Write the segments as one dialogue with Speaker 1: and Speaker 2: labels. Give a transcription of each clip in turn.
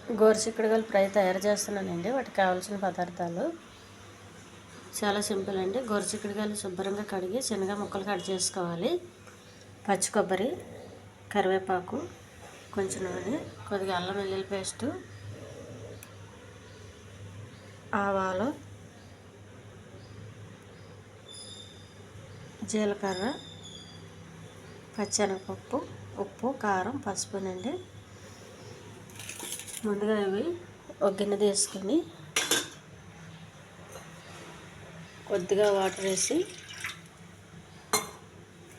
Speaker 1: గోరుచిక్కుడుకాయలు fry తయారు చేస్తున్నానండి. వాటికి కావాల్సిన పదార్థాలు చాలా సింపుల్ అండి. గోరుచిక్కుడుకాయలు శుభ్రంగా కడిగి చిన్నగా ముక్కలు కట్ చేసుకోవాలి. పచ్చి కొబ్బరి, కరివేపాకు, కొంచెం నూనె, కొద్దిగా అల్లం వెల్లుల్లి పేస్టు, ఆవాలు, జీలకర్ర, పచ్చెనగపప్పు, ఉప్పు, కారం, పసుపునండి. ముందుగా ఇవి ఒక గిన్నె తీసుకొని కొద్దిగా వాటర్ వేసి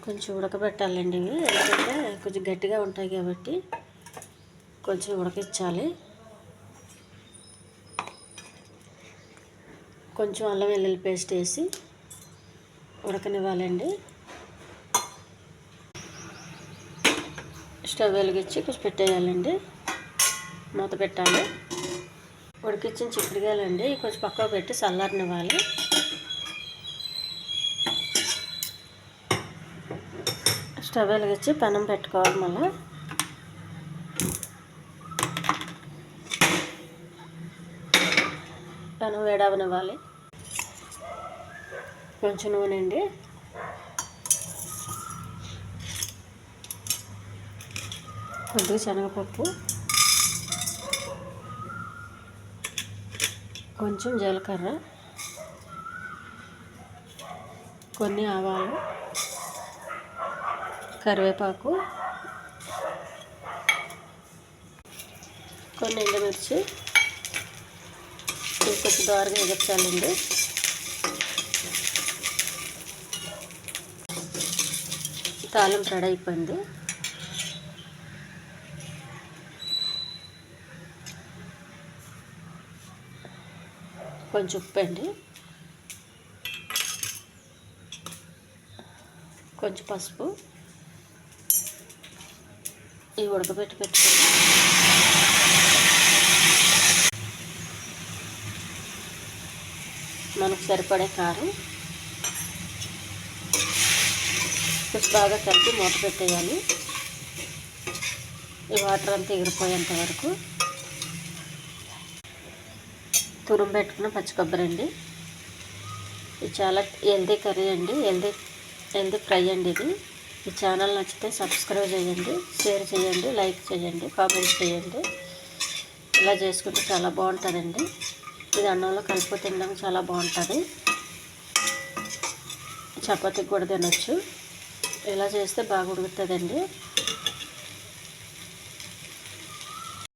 Speaker 1: కొంచెం ఉడకబెట్టాలండి. ఇవి ఎందుకంటే కొంచెం గట్టిగా ఉంటాయి కాబట్టి కొంచెం ఉడకించాలి. కొంచెం అల్లం వెల్లుల్లి పేస్ట్ వేసి ఉడకనివ్వాలండి. స్టవ్ వెలిగించి కొంచెం పెట్టేయాలండి. మూత పెట్టాలి. ఉడికించిన చిక్కుడుకాయలండి కొంచెం పక్కకు పెట్టి చల్లారనివ్వాలి. స్టవ్ వెలిగించి పెనం పెట్టుకోవాలి. మళ్ళీ పెనం వేడవనివ్వాలి. కొంచెం నూనె అండి, కొద్దిగా శనగపప్పు, కొంచెం జీలకర్ర, కొన్ని ఆవాలు, కరివేపాకు, కొన్ని ఎండుమిర్చి కొంచెం దోరగా ఎగర్చాలండి. తాలింపు రెడీ అయిపోయింది. కొంచెం ఉప్పు అండి, కొంచెం పసుపు, ఇవి పెట్టుకొని మనకు సరిపడే కారం కొంచెం బాగా కలిపి మూత పెట్టేయాలి. ఈ వాటర్ అంతా ఎగిరిపోయేంత వరకు. తురుము పెట్టుకున్న పచ్చి కొబ్బరి అండి. ఇది చాలా హెల్దీ కర్రీ అండి, హెల్దీ ఫ్రై అండి. ఇది ఈ ఛానల్ నచ్చితే సబ్స్క్రైబ్ చేయండి, షేర్ చేయండి, లైక్ చేయండి, కామెంట్ చేయండి. ఇలా చేసుకుంటే చాలా బాగుంటుందండి. ఇది అన్నంలో కలుపు తినడం చాలా బాగుంటుంది. చపాతీకి కూడా తినొచ్చు. ఇలా చేస్తే బాగా ఉడుకుతుందండి.